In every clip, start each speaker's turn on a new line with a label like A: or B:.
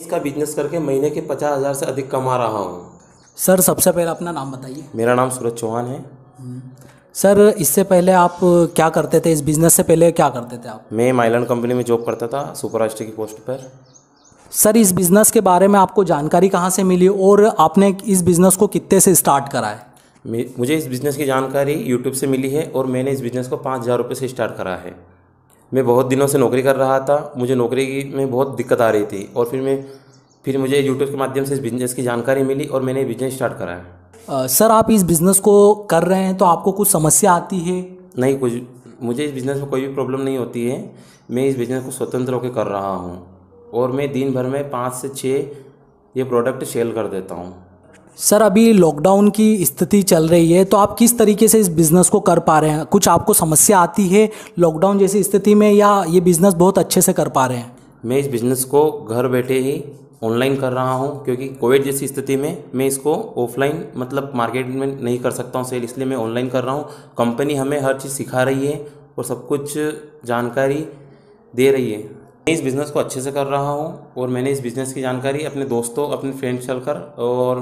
A: इसका बिजनेस करके महीने के 50,000 से अधिक कमा रहा हूँ।
B: सर सबसे पहले अपना नाम बताइए।
A: मेरा नाम सूरज चौहान है।
B: सर इससे पहले आप क्या करते थे, इस बिज़नेस से पहले क्या करते थे आप?
A: मैं माइलन कंपनी में जॉब करता था, सुपरवाइजर की पोस्ट पर।
B: सर इस बिज़नेस के बारे में आपको जानकारी कहाँ से मिली और आपने इस बिज़नेस को कितने से स्टार्ट करा है?
A: मुझे इस बिज़नेस की जानकारी यूट्यूब से मिली है और मैंने इस बिज़नेस को 5,000 रुपये से स्टार्ट करा है। मैं बहुत दिनों से नौकरी कर रहा था, मुझे नौकरी में बहुत दिक्कत आ रही थी और फिर मुझे यूट्यूब के माध्यम से इस बिज़नेस की जानकारी मिली और मैंने बिज़नेस स्टार्ट करा है।
B: सर आप इस बिज़नेस को कर रहे हैं तो आपको कुछ समस्या आती है?
A: नहीं, कुछ मुझे इस बिज़नेस में कोई भी प्रॉब्लम नहीं होती है। मैं इस बिज़नेस को स्वतंत्र होकर कर रहा हूँ और मैं दिन भर में 5 से 6 ये प्रोडक्ट सेल कर देता हूँ।
B: सर अभी लॉकडाउन की स्थिति चल रही है तो आप किस तरीके से इस बिज़नेस को कर पा रहे हैं? कुछ आपको समस्या आती है लॉकडाउन जैसी स्थिति में या ये बिज़नेस बहुत अच्छे से कर पा रहे हैं?
A: मैं इस बिज़नेस को घर बैठे ही ऑनलाइन कर रहा हूँ क्योंकि कोविड जैसी स्थिति में मैं इसको ऑफलाइन मतलब मार्केट में नहीं कर सकता हूँ सेल, इसलिए मैं ऑनलाइन कर रहा हूँ। कंपनी हमें हर चीज़ सिखा रही है और सब कुछ जानकारी दे रही है। मैं इस बिज़नेस को अच्छे से कर रहा हूँ और मैंने इस बिज़नेस की जानकारी अपने दोस्तों, अपने फ्रेंड सर्कल और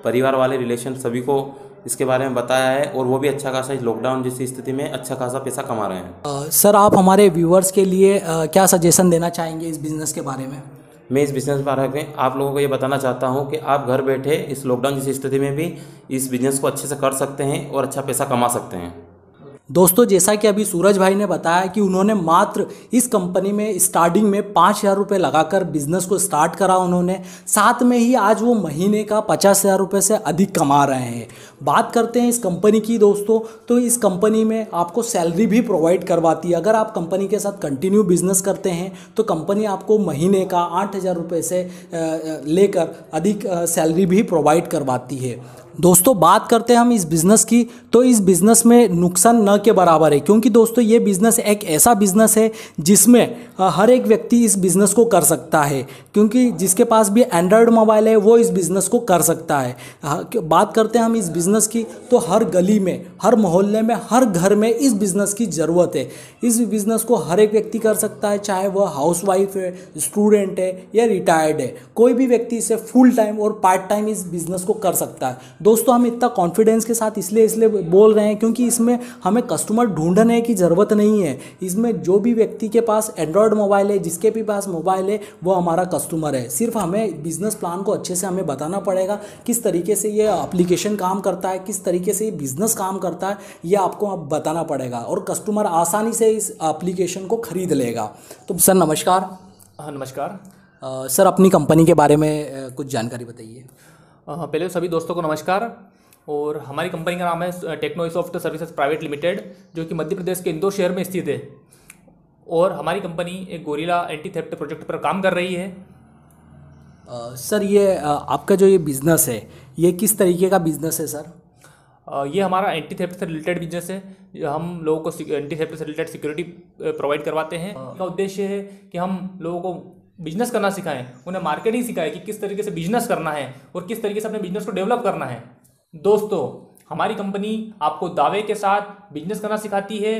A: परिवार वाले रिलेशन सभी को इसके बारे में बताया है और वो भी अच्छा खासा इस लॉकडाउन जैसी स्थिति में अच्छा खासा पैसा कमा रहे हैं।
B: सर आप हमारे व्यूअर्स के लिए क्या सजेशन देना चाहेंगे इस बिज़नेस के बारे में?
A: मैं इस बिज़नेस के बारे में आप लोगों को ये बताना चाहता हूँ कि आप घर बैठे इस लॉकडाउन जैसी स्थिति में भी इस बिज़नेस को अच्छे से कर सकते हैं और अच्छा पैसा कमा सकते हैं।
B: दोस्तों जैसा कि अभी सूरज भाई ने बताया कि उन्होंने मात्र इस कंपनी में स्टार्टिंग में 5,000 रुपये लगाकर बिजनेस को स्टार्ट करा उन्होंने, साथ में ही आज वो महीने का 50,000 रुपये से अधिक कमा रहे हैं। बात करते हैं इस कंपनी की दोस्तों, तो इस कंपनी में आपको सैलरी भी प्रोवाइड करवाती है। अगर आप कंपनी के साथ कंटिन्यू बिजनेस करते हैं तो कंपनी आपको महीने का 8,000 रुपये से लेकर अधिक सैलरी भी प्रोवाइड करवाती है। दोस्तों बात करते हैं हम इस बिज़नेस की, तो इस बिज़नेस में नुकसान न के बराबर है, क्योंकि दोस्तों ये बिज़नेस एक ऐसा बिज़नेस है जिसमें हर एक व्यक्ति इस बिज़नेस को कर सकता है, क्योंकि जिसके पास भी एंड्रॉयड मोबाइल है वो इस बिज़नेस को कर सकता है। बात करते हैं हम इस बिज़नेस की, तो हर गली में, हर मोहल्ले में, हर घर में इस बिज़नेस की ज़रूरत है। इस बिज़नेस को हर एक व्यक्ति कर सकता है, चाहे वह हाउसवाइफ है, स्टूडेंट है या रिटायर्ड है। कोई भी व्यक्ति इसे फुल टाइम और पार्ट टाइम इस बिज़नेस को कर सकता है। दोस्तों हम इतना कॉन्फिडेंस के साथ इसलिए बोल रहे हैं क्योंकि इसमें हमें कस्टमर ढूंढने की ज़रूरत नहीं है। इसमें जो भी व्यक्ति के पास एंड्रॉयड मोबाइल है, जिसके भी पास मोबाइल है, वो हमारा कस्टमर है। सिर्फ हमें बिज़नेस प्लान को अच्छे से हमें बताना पड़ेगा, किस तरीके से ये एप्लीकेशन काम करता है, किस तरीके से ये बिज़नेस काम करता है, ये आपको अब बताना पड़ेगा और कस्टमर आसानी से इस एप्लीकेशन को खरीद लेगा। तो सर नमस्कार।
C: हाँ नमस्कार।
B: सर अपनी कंपनी के बारे में कुछ जानकारी बताइए।
C: पहले सभी दोस्तों को नमस्कार। और हमारी कंपनी का नाम है टेक्नोसॉफ्ट सर्विसेज प्राइवेट लिमिटेड, जो कि मध्य प्रदेश के इंदौर शहर में स्थित है। और हमारी कंपनी एक गोरिल्ला एंटी थेफ्ट प्रोजेक्ट पर काम कर रही है।
B: सर ये आपका जो ये बिज़नेस है, ये किस तरीके का बिज़नेस है सर?
C: ये हमारा एंटी थेफ्ट से रिलेटेड बिजनेस है। हम लोगों को एंटी थेफ्ट से रिलेटेड सिक्योरिटी प्रोवाइड करवाते हैं। इसका उद्देश्य है कि हम लोगों को बिजनेस करना सिखाएं, उन्हें मार्केटिंग सिखाएं कि किस तरीके से बिजनेस करना है और किस तरीके से अपने बिजनेस को डेवलप करना है। दोस्तों हमारी कंपनी आपको दावे के साथ बिजनेस करना सिखाती है,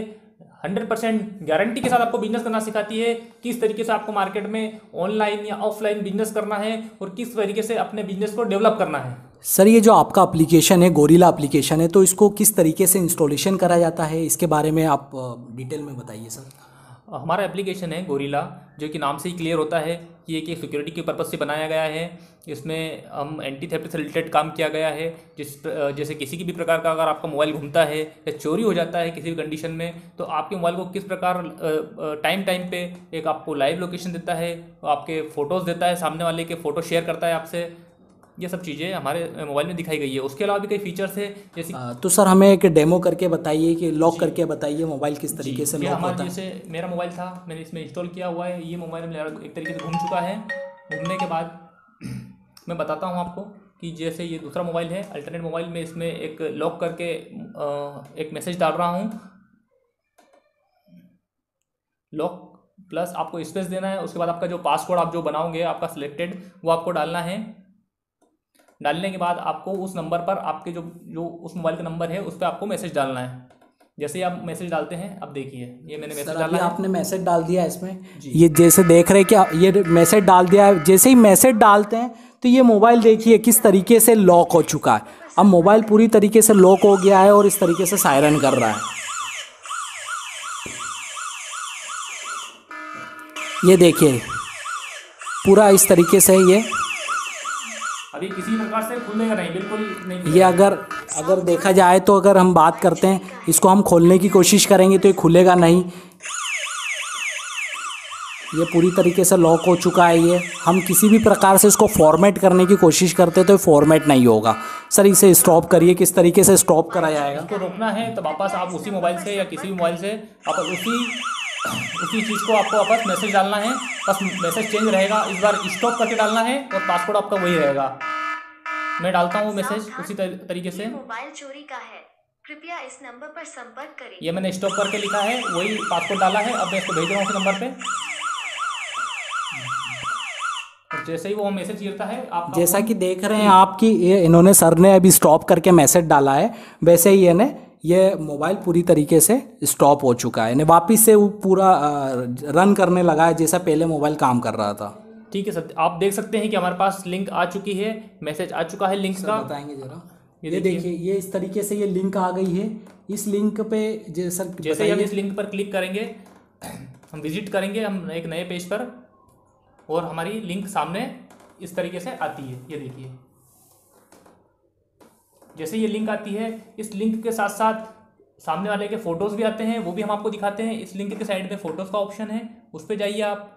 C: 100% गारंटी के साथ आपको बिजनेस करना सिखाती है, किस तरीके से आपको मार्केट में ऑनलाइन या ऑफलाइन बिजनेस करना है और किस तरीके से अपने बिजनेस को डेवलप करना है।
B: सर ये जो आपका एप्लीकेशन है, गोरिल्ला एप्लीकेशन है, तो इसको किस तरीके से इंस्टॉलेशन करा जाता है, इसके बारे में आप डिटेल में बताइए सर।
C: हमारा एप्लीकेशन है गोरिल्ला, जो कि नाम से ही क्लियर होता है कि ये कि सिक्योरिटी के पर्पज़ से बनाया गया है। इसमें हम एंटी थेफ्ट से रिलेटेड काम किया गया है। जैसे किसी की भी प्रकार का अगर आपका मोबाइल घूमता है या चोरी हो जाता है किसी भी कंडीशन में, तो आपके मोबाइल को किस प्रकार टाइम पे एक आपको लाइव लोकेशन देता है, आपके फ़ोटोज़ देता है, सामने वाले के फ़ोटो शेयर करता है आपसे। ये सब चीज़ें हमारे मोबाइल में दिखाई गई है। उसके अलावा भी कई फीचर्स है जैसे
B: तो सर हमें एक डेमो करके बताइए कि लॉक करके बताइए मोबाइल किस तरीके से लॉक होता है।
C: जैसे मेरा मोबाइल था, मैंने इसमें इंस्टॉल किया हुआ है। ये मोबाइल मेरा एक तरीके से घूम चुका है। घूमने के बाद मैं बताता हूँ आपको कि जैसे ये दूसरा मोबाइल है, अल्टरनेट मोबाइल में, इसमें एक लॉक करके एक मैसेज डाल रहा हूँ। लॉक प्लस आपको स्पेस देना है। उसके बाद आपका जो पासवर्ड आप जो बनाओगे आपका सिलेक्टेड, वो आपको डालना है। डालने के बाद आपको उस नंबर पर आपके जो उस मोबाइल का नंबर है उस पर आपको मैसेज डालना है। जैसे ही आप मैसेज डालते हैं, अब देखिए ये मैंने मैसेज
B: सर
C: डाला
B: अभी
C: है।
B: आपने मैसेज डाल दिया है इसमें, ये जैसे देख रहे हैं कि ये मैसेज डाल दिया है। जैसे ही मैसेज डालते हैं तो ये मोबाइल देखिए किस तरीके से लॉक हो चुका है। अब मोबाइल पूरी तरीके से लॉक हो गया है और इस तरीके से सायरन कर रहा है। ये देखिए पूरा इस तरीके से ये
C: अभी किसी प्रकार से खुलेगा नहीं, बिल्कुल नहीं।
B: ये अगर देखा जाए तो अगर हम बात करते हैं इसको हम खोलने की कोशिश करेंगे तो ये खुलेगा नहीं। ये पूरी तरीके से लॉक हो चुका है। ये हम किसी भी प्रकार से इसको फॉर्मेट करने की कोशिश करते तो ये फॉर्मेट नहीं होगा। सर इसे स्टॉप करिए, किस तरीके से स्टॉप करा जाएगा?
C: इसको रोकना है तो वापस आप उसी मोबाइल से या किसी भी मोबाइल से वापस उसी चीज़ को आपको वापस मैसेज डालना है। बस मैसेज चेंज रहेगा, इस बार स्टॉप करके डालना है और पासवर्ड आपका वही रहेगा। मैं डालता हूँ मैसेज उसी तरीके से।
D: मोबाइल चोरी का है, कृपया इस नंबर पर संपर्क करें।
C: ये मैंने स्टॉप करके लिखा है, वही पासवर्ड डाला है। अब मैं इसको भेज रहा हूँ उस नंबर पे। और जैसे ही वो मैसेज गिरता है आप
B: जैसा कि देख रहे हैं आपकी ये इन्होंने सर ने अभी स्टॉप करके मैसेज डाला है, वैसे ही ये मोबाइल पूरी तरीके से स्टॉप हो चुका है। वापस से वो पूरा रन करने लगा है जैसा पहले मोबाइल काम कर रहा था।
C: ठीक है सर, आप देख सकते हैं कि हमारे पास लिंक आ चुकी है, मैसेज आ चुका है लिंक का।
B: बताएंगे जरा। ये देखिए ये इस तरीके से ये लिंक आ गई है। इस लिंक पे
C: जैसे ही हम इस लिंक पर क्लिक करेंगे, हम विजिट करेंगे हम एक नए पेज पर और हमारी लिंक सामने इस तरीके से आती है। ये देखिए जैसे ये लिंक आती है, इस लिंक के साथ साथ सामने वाले के फ़ोटोज़ भी आते हैं, वो भी हम आपको दिखाते हैं। इस लिंक के साइड में फ़ोटोज़ का ऑप्शन है, उस पर जाइए आप।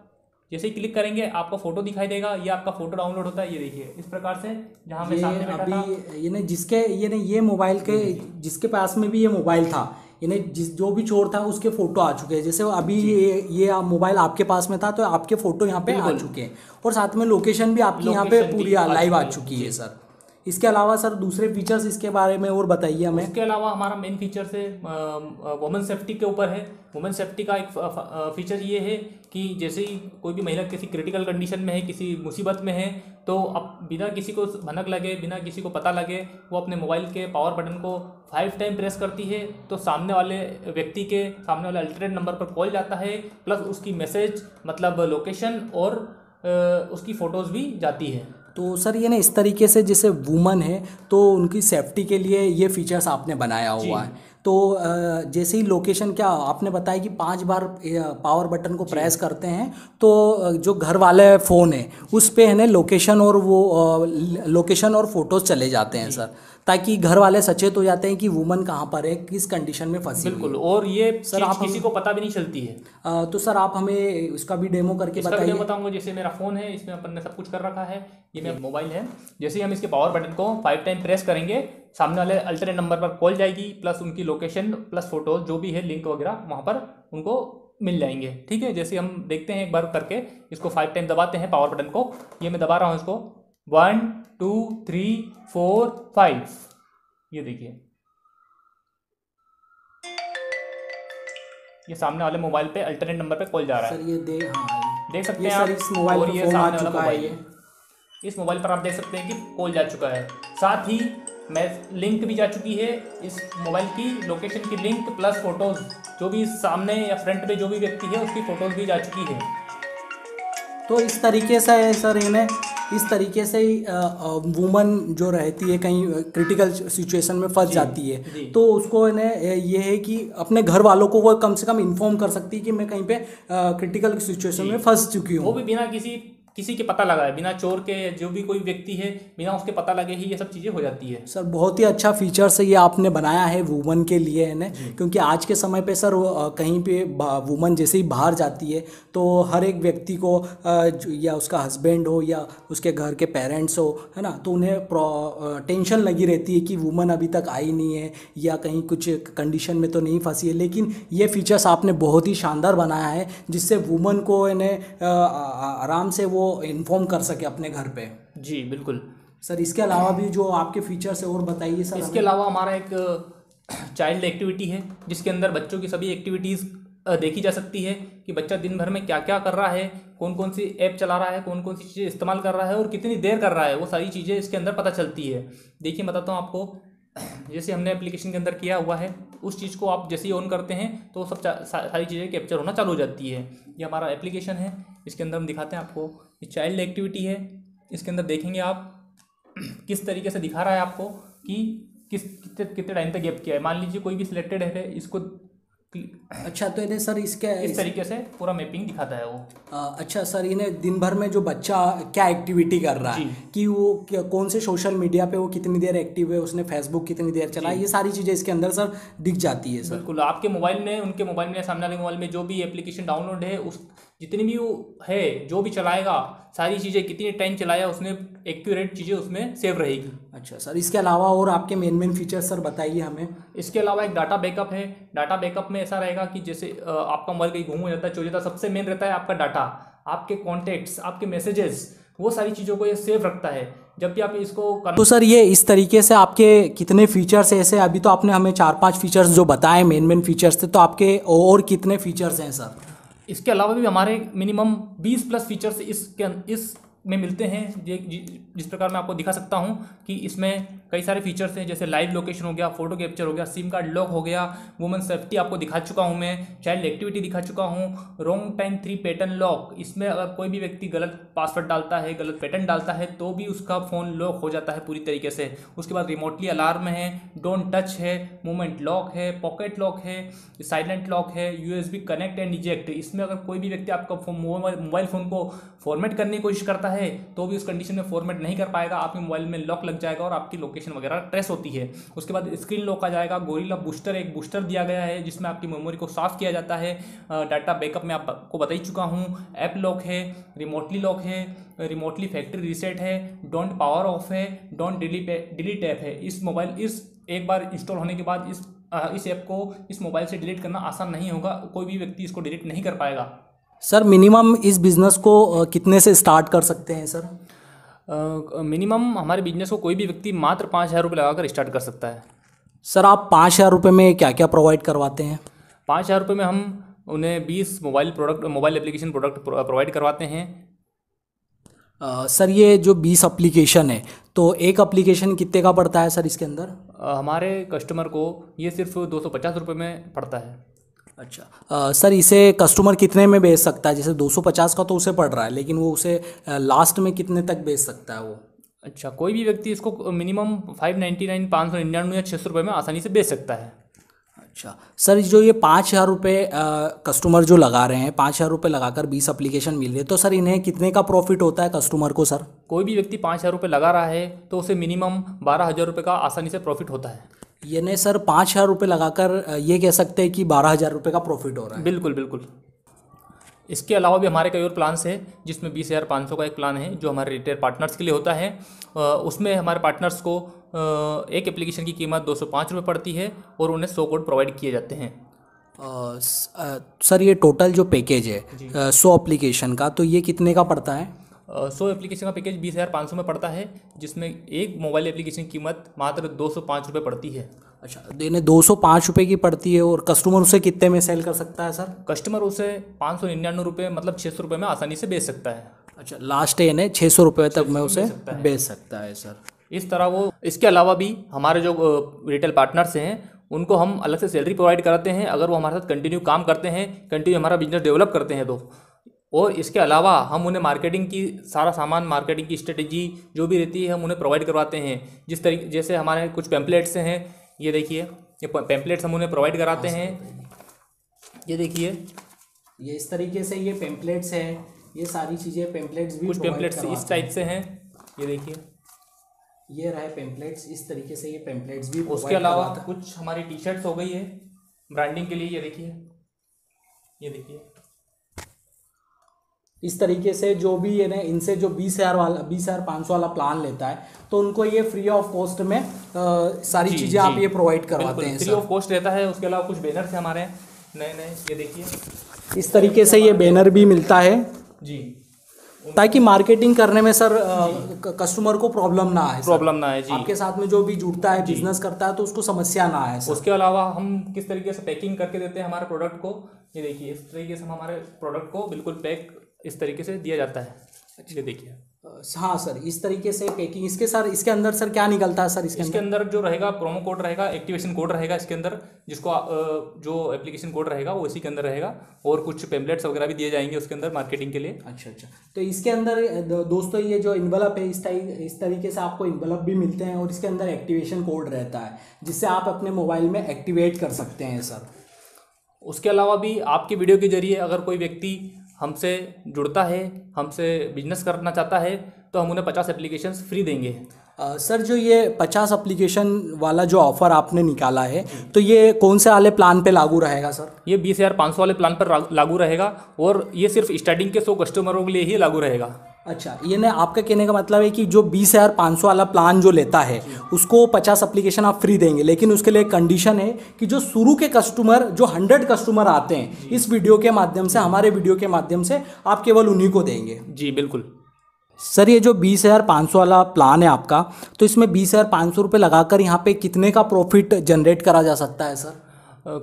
C: जैसे ही क्लिक करेंगे आपको फ़ोटो दिखाई देगा, ये आपका फ़ोटो डाउनलोड होता है। ये देखिए इस प्रकार से जहाँ मैं सामने बैठा था,
B: ये मोबाइल के जिसके पास में भी ये मोबाइल था, जो भी चोर था उसके फ़ोटो आ चुके हैं। जैसे अभी ये मोबाइल आपके पास में था तो आपके फ़ोटो यहाँ पे आ चुके हैं और साथ में लोकेशन भी आपकी यहाँ पे पूरी लाइव आ चुकी है सर। इसके अलावा सर दूसरे फीचर्स इसके बारे में और बताइए हमें।
C: इसके अलावा हमारा मेन फीचर है वुमेन सेफ्टी के ऊपर है। वुमेन सेफ्टी का एक फीचर ये है कि जैसे ही कोई भी महिला किसी क्रिटिकल कंडीशन में है, किसी मुसीबत में है, तो अब बिना किसी को भनक लगे, बिना किसी को पता लगे, वो अपने मोबाइल के पावर बटन को 5 टाइम प्रेस करती है तो सामने वाले व्यक्ति के सामने वाले अल्टरनेट नंबर पर कॉल जाता है, प्लस उसकी मैसेज मतलब लोकेशन और उसकी फ़ोटोज़ भी जाती है।
B: तो सर ये इस तरीके से जैसे वुमन है तो उनकी सेफ्टी के लिए ये फीचर्स आपने बनाया हुआ है। तो जैसे ही लोकेशन क्या आपने बताया कि 5 बार पावर बटन को प्रेस करते हैं तो जो घर वाले फ़ोन है उस पे लोकेशन और लोकेशन और फोटोज़ चले जाते हैं सर, ताकि घर वाले सचेत हो जाते हैं कि वुमन कहाँ पर है, किस कंडीशन में फंसी हुई है।
C: बिल्कुल, और ये सर आप किसी को पता भी नहीं चलती है।
B: तो सर आप हमें उसका भी डेमो करके बताइए।
C: बताऊंगा। जैसे मेरा फ़ोन है, इसमें अपन ने सब कुछ कर रखा है, ये मेरा मोबाइल है। जैसे ही हम इसके पावर बटन को 5 टाइम प्रेस करेंगे, सामने वाले अल्टरनेट नंबर पर कॉल जाएगी, प्लस उनकी लोकेशन प्लस फोटोज जो भी है लिंक वगैरह वहाँ पर उनको मिल जाएंगे। ठीक है, जैसे हम देखते हैं एक बार करके, इसको 5 टाइम दबाते हैं पावर बटन को। ये मैं दबा रहा हूँ इसको 1 2 3 4 5। ये देखिए ये सामने वाले मोबाइल पे अल्टरनेट नंबर पे कॉल जा रहा है
B: सर। ये
C: देख सकते हैं आप।
B: इस मोबाइल
C: और
B: पे
C: ये
B: फोन आ
C: सामने वाला
B: चुका
C: मोबाइल
B: है।
C: ये इस मोबाइल पर आप देख सकते हैं कि कॉल जा चुका है। साथ ही मैं लिंक भी जा चुकी है, इस मोबाइल की लोकेशन की लिंक प्लस फोटोज, जो भी सामने या फ्रंट पे जो भी व्यक्ति है उसकी फ़ोटोज़ भी जा चुकी है।
B: तो इस तरीके से है सर, इन्हें इस तरीके से ही वुमन जो रहती है कहीं क्रिटिकल सिचुएशन में फंस जाती है तो उसको इन्हें ये है कि अपने घर वालों को वो कम से कम इन्फॉर्म कर सकती है कि मैं कहीं पे क्रिटिकल सिचुएशन में फंस चुकी हूँ।
C: वो भी बिना किसी के पता लगा है, बिना चोर के, जो भी कोई व्यक्ति है बिना उसके पता लगे ही ये सब चीज़ें हो जाती है।
B: सर बहुत ही अच्छा फीचर्स है ये आपने बनाया है वुमन के लिए है ना, क्योंकि आज के समय पे सर कहीं पे वुमन जैसे ही बाहर जाती है तो हर एक व्यक्ति को या उसका हस्बैंड हो या उसके घर के पेरेंट्स हो, है ना, तो उन्हें टेंशन लगी रहती है कि वुमन अभी तक आई नहीं है या कहीं कुछ कंडीशन में तो नहीं फंसी है। लेकिन ये फीचर्स आपने बहुत ही शानदार बनाया है जिससे वुमन को इन्हें आराम से वो इन्फॉर्म कर सके अपने घर पे।
C: जी बिल्कुल
B: सर। इसके अलावा भी जो आपके फीचर्स है और बताइए सर।
C: इसके अलावा हमारा एक चाइल्ड एक्टिविटी है जिसके अंदर बच्चों की सभी एक्टिविटीज़ देखी जा सकती है कि बच्चा दिन भर में क्या क्या कर रहा है, कौन कौन सी ऐप चला रहा है, कौन कौन सी चीज़ें इस्तेमाल कर रहा है और कितनी देर कर रहा है, वो सारी चीज़ें इसके अंदर पता चलती है। देखिए बताता हूँ आपको, जैसे हमने एप्लीकेशन के अंदर किया हुआ है, उस चीज़ को आप जैसे ही ऑन करते हैं तो सब सारी चीज़ें कैप्चर होना चालू हो जाती है। ये हमारा एप्लीकेशन है, इसके अंदर हम दिखाते हैं आपको। ये चाइल्ड एक्टिविटी है, इसके अंदर देखेंगे आप किस तरीके से दिखा रहा है आपको कि कितने टाइम तक गैप किया है। मान लीजिए कोई भी सिलेक्टेड है, इसको
B: अच्छा, तो इन्हें सर इसके
C: इस तरीके से पूरा मैपिंग दिखाता है वो।
B: अच्छा सर, इन्हें दिन भर में जो बच्चा क्या एक्टिविटी कर रहा है, कि वो कौन से सोशल मीडिया पे वो कितनी देर एक्टिव है, उसने फेसबुक कितनी देर चला, ये सारी चीज़ें इसके अंदर सर दिख जाती है सर।
C: बिल्कुल, आपके मोबाइल में, उनके मोबाइल में, सामने वाले मोबाइल में जो भी एप्लीकेशन डाउनलोड है, उस जितनी भी वो है, जो भी चलाएगा, सारी चीज़ें कितनी टाइम चलाया उसने, एक्यूरेट चीज़ें उसमें सेव रहेगी।
B: अच्छा सर, इसके अलावा और आपके मेन फीचर्स सर बताइए हमें।
C: इसके अलावा एक डाटा बैकअप है। डाटा बैकअप में ऐसा रहेगा कि जैसे आपका मोबाइल कहीं गुम हो जाता है, चोरी जाता है, सबसे मेन रहता है आपका डाटा, आपके कॉन्टैक्ट्स, आपके मैसेजेस, वो सारी चीज़ों को ये सेव रखता है। जब भी आप इसको
B: तो सर ये इस तरीके से आपके कितने फीचर्स हैं ऐसे? अभी तो आपने हमें 4-5 फीचर्स जो बताए मेन फीचर्स थे, तो आपके और कितने फीचर्स हैं सर?
C: इसके अलावा भी हमारे मिनिमम 20+ फीचर्स इस में मिलते हैं। जिस प्रकार मैं आपको दिखा सकता हूं कि इसमें कई सारे फीचर्स हैं, जैसे लाइव लोकेशन हो गया, फोटो कैप्चर हो गया, सिम कार्ड लॉक हो गया, वुमेन सेफ्टी आपको दिखा चुका हूं मैं, चाइल्ड एक्टिविटी दिखा चुका हूं, रॉन्ग टाइम 3 पैटर्न लॉक। इसमें अगर कोई भी व्यक्ति गलत पासवर्ड डालता है, गलत पैटर्न डालता है, तो भी उसका फ़ोन लॉक हो जाता है पूरी तरीके से। उसके बाद रिमोटली अलार्म है, डोंट टच है, मूवमेंट लॉक है, पॉकेट लॉक है, साइलेंट लॉक है, USB कनेक्ट एंड इजेक्ट। इसमें अगर कोई भी व्यक्ति आपका मोबाइल फ़ोन को फॉर्मेट करने की कोशिश करता है तो भी उस कंडीशन में फॉर्मेट नहीं कर पाएगा, आपके मोबाइल में लॉक लग जाएगा और आपकी लोकेशन वगैरह ट्रेस होती है। उसके बाद स्क्रीन लॉक आ जाएगा। गोरिल्ला बूस्टर, एक बूस्टर दिया गया है जिसमें आपकी मेमोरी को साफ किया जाता है। डाटा बैकअप में आपको बता ही चुका हूँ। ऐप लॉक है, रिमोटली लॉक है, रिमोटली फैक्ट्री रीसेट है, डोंट पावर ऑफ है, डोंट डिलीट ऐप है। इस एक बार इंस्टॉल होने के बाद इस ऐप को इस मोबाइल से डिलीट करना आसान नहीं होगा, कोई भी व्यक्ति इसको डिलीट नहीं कर पाएगा।
B: सर मिनिमम इस बिज़नेस को कितने से स्टार्ट कर सकते हैं सर?
C: मिनिमम हमारे बिजनेस को कोई भी व्यक्ति मात्र 5,000 रुपये लगाकर स्टार्ट कर सकता है।
B: सर आप 5,000 रुपये में क्या क्या प्रोवाइड करवाते हैं?
C: 5,000 रुपये में हम उन्हें 20 मोबाइल एप्लीकेशन प्रोडक्ट प्रोवाइड करवाते हैं।
B: सर ये जो 20 एप्लीकेशन है, तो एक एप्लीकेशन कितने का पड़ता है सर इसके अंदर?
C: हमारे कस्टमर को ये सिर्फ 250 रुपये में पड़ता है।
B: अच्छा सर, इसे कस्टमर कितने में बेच सकता है? जैसे 250 का तो उसे पड़ रहा है, लेकिन वो उसे लास्ट में कितने तक बेच सकता है वो?
C: अच्छा, कोई भी व्यक्ति इसको मिनिमम 599, 599 या 600 रुपये में आसानी से बेच सकता है।
B: अच्छा सर, जो ये 5,000 रुपये कस्टमर जो लगा रहे हैं, 5,000 रुपये लगाकर 20 एप्लीकेशन मिल रही है, तो सर इन्हें कितने का प्रॉफिट होता है कस्टमर को सर?
C: कोई भी व्यक्ति 5,000 रुपये लगा रहा है तो उसे मिनिमम 12,000 रुपये का आसानी से प्रॉफिट होता है।
B: ये नहीं सर, 5,000 रुपये लगाकर ये कह सकते हैं कि 12,000 रुपये का प्रॉफिट हो रहा है?
C: बिल्कुल बिल्कुल। इसके अलावा भी हमारे कई और प्लान्स हैं, जिसमें 20,500 का एक प्लान है जो हमारे रिटेल पार्टनर्स के लिए होता है। उसमें हमारे पार्टनर्स को एक एप्लीकेशन की कीमत 205 रुपये पड़ती है और उन्हें 100 कोड प्रोवाइड किए जाते हैं।
B: सर ये टोटल जो पैकेज है 100 एप्लीकेशन का, तो ये कितने का पड़ता है?
C: 100 एप्लीकेशन का पैकेज 20,500 में पड़ता है, जिसमें एक मोबाइल एप्लीकेशन की कीमत मात्र 205 रुपये पड़ती है।
B: अच्छा, इन्हें 205 रुपये की पड़ती है और कस्टमर उसे कितने में सेल कर सकता है सर?
C: कस्टमर उसे 599 रुपये मतलब 600 रुपये में आसानी से बेच सकता है।
B: अच्छा, लास्ट इन्हें 600 रुपये तक में उसे बेच सकता है सर।
C: इस तरह वो। इसके अलावा भी हमारे जो रिटेल पार्टनर्स हैं उनको हम अलग से सैलरी प्रोवाइड कराते हैं अगर वो हमारे साथ कंटिन्यू काम करते हैं, कंटिन्यू हमारा बिजनेस डेवलप करते हैं तो। और इसके अलावा हम उन्हें मार्केटिंग की सारा सामान, मार्केटिंग की स्ट्रेटेजी जो भी रहती है हम उन्हें प्रोवाइड करवाते हैं। जैसे हमारे कुछ पैम्पलेट्स हैं, ये देखिए, ये पैम्पलेट्स हम उन्हें प्रोवाइड कराते हैं। ये देखिए,
B: ये इस तरीके से ये पैम्पलेट्स हैं, ये सारी चीज़ें पैम्पलेट्स भी
C: कुछ पैम्पलेट्स इस टाइप से हैं, ये देखिए,
B: ये रहे पैम्पलेट्स, इस तरीके से ये पैम्पलेट्स भी।
C: उसके अलावा कुछ हमारी टी शर्ट्स हो गई है ब्रांडिंग के लिए, ये देखिए, ये देखिए,
B: इस तरीके से जो भी ये ना इनसे जो 20,500 वाला प्लान लेता है तो उनको ये फ्री ऑफ कॉस्ट में सारी चीज़ें आप ये प्रोवाइड करवाते हैं?
C: फ्री ऑफ कॉस्ट रहता है। उसके अलावा कुछ बैनर्स हैं हमारे नए नए, ये देखिए,
B: इस तरीके से ये बैनर भी मिलता है
C: जी,
B: ताकि मार्केटिंग करने में सर कस्टमर को प्रॉब्लम ना आए।
C: जी।
B: आपके साथ में जो भी जुड़ता है, बिजनेस करता है, तो उसको समस्या ना आए सर।
C: उसके अलावा हम किस तरीके से पैकिंग करके देते हैं हमारे प्रोडक्ट को, ये देखिए, इस तरीके से हम हमारे प्रोडक्ट को बिल्कुल पैक इस तरीके से दिया जाता है। ये देखिए।
B: हाँ सर, इस तरीके से पैकिंग इसके सर, इसके अंदर सर क्या निकलता है सर?
C: इसके अंदर जो रहेगा प्रोमो कोड रहेगा, एक्टिवेशन कोड रहेगा इसके अंदर, जिसको जो एप्लीकेशन कोड रहेगा वो इसी के अंदर रहेगा, और कुछ पेम्पलेट्स वगैरह भी दिए जाएंगे उसके अंदर मार्केटिंग के लिए।
B: अच्छा, तो इसके अंदर दोस्तों ये जो इन्वेलप है, इस तरीके से आपको इन्वेलप भी मिलते हैं, और इसके अंदर एक्टिवेशन कोड रहता है जिससे आप अपने मोबाइल में एक्टिवेट कर सकते हैं सर।
C: उसके अलावा भी आपके वीडियो के जरिए अगर कोई व्यक्ति हमसे जुड़ता है, हमसे बिजनेस करना चाहता है, तो हम उन्हें 50 एप्लीकेशंस फ्री देंगे।
B: सर जो ये 50 एप्लीकेशन वाला जो ऑफ़र आपने निकाला है, तो ये कौन से वाले प्लान पे लागू रहेगा सर?
C: ये 20,500 वाले प्लान पर लागू रहेगा, और ये सिर्फ स्टार्टिंग के 100 कस्टमरों के लिए ही लागू रहेगा।
B: अच्छा, ये ना आपका कहने का मतलब है कि जो 20,500 वाला प्लान जो लेता है उसको 50 एप्लीकेशन आप फ्री देंगे, लेकिन उसके लिए कंडीशन है कि जो शुरू के कस्टमर, जो 100 कस्टमर आते हैं इस वीडियो के माध्यम से, हमारे वीडियो के माध्यम से, आप केवल उन्हीं को देंगे।
C: जी बिल्कुल
B: सर। ये जो 20,500 वाला प्लान है आपका, तो इसमें 20,500 रुपये लगाकर यहाँ पे कितने का प्रॉफिट जनरेट करा जा सकता है सर?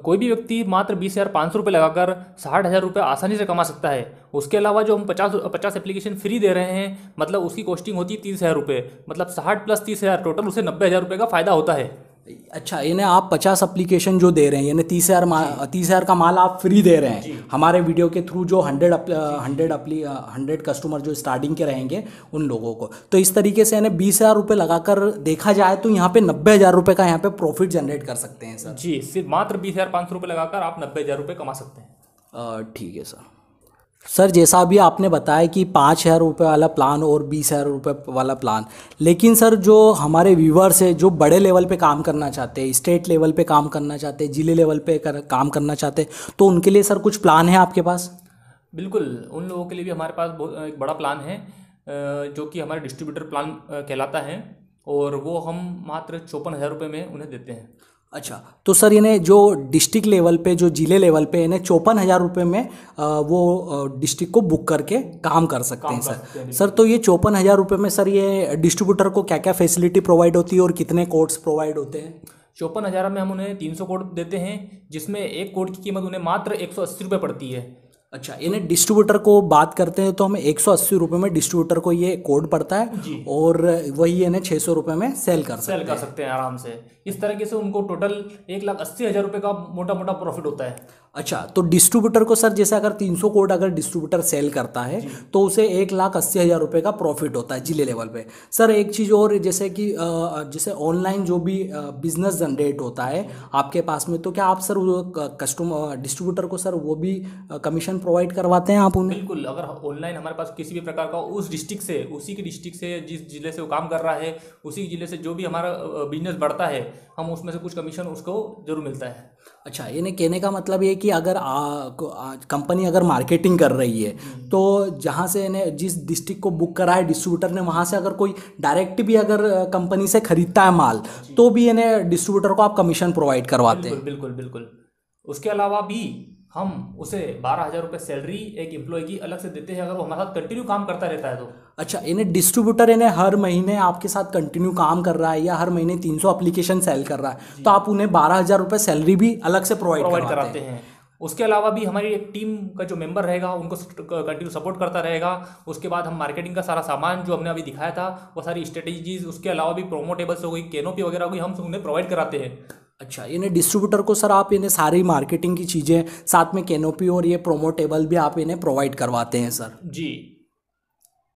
C: कोई भी व्यक्ति मात्र 20,500 रुपये लगाकर 60,000 रुपये आसानी से कमा सकता है। उसके अलावा जो हम 50 एप्लीकेशन फ्री दे रहे हैं, मतलब उसकी कॉस्टिंग होती है 30,000 रुपये, मतलब 60 प्लस 30,000 टोटल उसे 90,000 रुपये का फ़ायदा होता है।
B: अच्छा, यानी आप 50 एप्लीकेशन जो दे रहे हैं, यानी 30,000 का माल आप फ्री दे रहे हैं हमारे वीडियो के थ्रू, जो 100 कस्टमर जो स्टार्टिंग के रहेंगे उन लोगों को। तो इस तरीके से यानी 20,000 रुपये लगाकर देखा जाए तो यहाँ पे 90,000 रुपये का यहाँ पे प्रॉफिट जनरेट कर सकते हैं सर।
C: जी, सिर्फ मात्र 20,500 रुपये लगाकर आप 90,000 रुपये कमा सकते हैं।
B: ठीक है सर। सर जैसा अभी आपने बताया कि 5,000 रुपये वाला प्लान और 20,000 रुपये वाला प्लान, लेकिन सर जो हमारे व्यूवर्स है जो बड़े लेवल पे काम करना चाहते हैं, स्टेट लेवल पे काम करना चाहते हैं, जिले लेवल पे काम करना चाहते हैं, तो उनके लिए सर कुछ प्लान है आपके पास?
C: बिल्कुल, उन लोगों के लिए भी हमारे पास एक बड़ा प्लान है, जो कि हमारे डिस्ट्रीब्यूटर प्लान कहलाता है, और वो हम मात्र 54,000 रुपये में उन्हें देते हैं।
B: अच्छा, तो सर इन्हें जो डिस्ट्रिक्ट लेवल पे, जो जिले लेवल पे, इन्हें 54,000 रुपये में वो डिस्ट्रिक्ट को बुक करके काम कर सकते हैं सर। सर तो ये 54,000 रुपये में सर ये डिस्ट्रीब्यूटर को क्या क्या फैसिलिटी प्रोवाइड होती है और कितने कोड्स प्रोवाइड होते हैं?
C: 54,000 में हम उन्हें 300 कोड देते हैं, जिसमें एक कोड की कीमत उन्हें मात्र 180 रुपये पड़ती है।
B: अच्छा, इन्हें डिस्ट्रीब्यूटर को बात करते हैं तो हमें 180 रुपये में डिस्ट्रीब्यूटर को ये कोड पड़ता है, और वही इन्हें 600 रुपये में सेल कर सकते हैं
C: आराम से। इस तरीके से उनको टोटल 1,80,000 रुपये का मोटा मोटा प्रॉफिट होता है।
B: अच्छा, तो डिस्ट्रीब्यूटर को सर जैसे अगर 300 कोड अगर डिस्ट्रीब्यूटर सेल करता है तो उसे 1,80,000 रुपये का प्रॉफिट होता है जिले लेवल पे। सर एक चीज़ और, जैसे कि जैसे ऑनलाइन जो भी बिजनेस जनरेट होता है आपके पास में, तो क्या आप सर कस्टमर डिस्ट्रीब्यूटर को सर वो भी कमीशन प्रोवाइड करवाते हैं आप उन्हें?
C: बिल्कुल, अगर ऑनलाइन हमारे पास किसी भी प्रकार का उस डिस्ट्रिक्ट से, उसी के डिस्ट्रिक्ट से, जिस जिले से वो काम कर रहा है, उसी जिले से जो भी हमारा बिजनेस बढ़ता है, हम उसमें से कुछ कमीशन उसको जरूर मिलता है।
B: अच्छा, इन्हें कहने का मतलब ये कि अगर कंपनी अगर मार्केटिंग कर रही है तो जहाँ से इन्हें जिस डिस्ट्रिक्ट को बुक करा है डिस्ट्रीब्यूटर ने, वहाँ से अगर कोई डायरेक्ट भी अगर कंपनी से खरीदता है माल, तो भी इन्हें डिस्ट्रीब्यूटर को आप कमीशन प्रोवाइड करवाते हैं?
C: बिल्कुल बिल्कुल। उसके अलावा भी हम उसे 12,000 रुपये सैलरी एक एम्प्लॉय की अलग से देते हैं, अगर वो हमारे साथ कंटिन्यू काम करता रहता है तो।
B: अच्छा, इन्हें डिस्ट्रीब्यूटर इन्हें हर महीने आपके साथ कंटिन्यू काम कर रहा है या हर महीने 300 एप्लीकेशन सेल कर रहा है, तो आप उन्हें 12,000 रुपये सैलरी भी अलग से प्रोवाइड कराते हैं?
C: उसके अलावा भी हमारी एक टीम का जो मेंबर रहेगा उनको कंटिन्यू सपोर्ट करता रहेगा। उसके बाद हम मार्केटिंग का सारा सामान जो हमने अभी दिखाया था, वो सारी स्ट्रेटेजीज, उसके अलावा भी प्रोमोटेबल्स हो गई, कैनोपी वगैरह हो गई, हम उन्हें प्रोवाइड कराते हैं।
B: अच्छा, इन्हें डिस्ट्रीब्यूटर को सर आप इन्हें सारी मार्केटिंग की चीज़ें, साथ में कैनोपी और ये प्रोमोटेबल भी आप इन्हें प्रोवाइड करवाते हैं सर?
C: जी।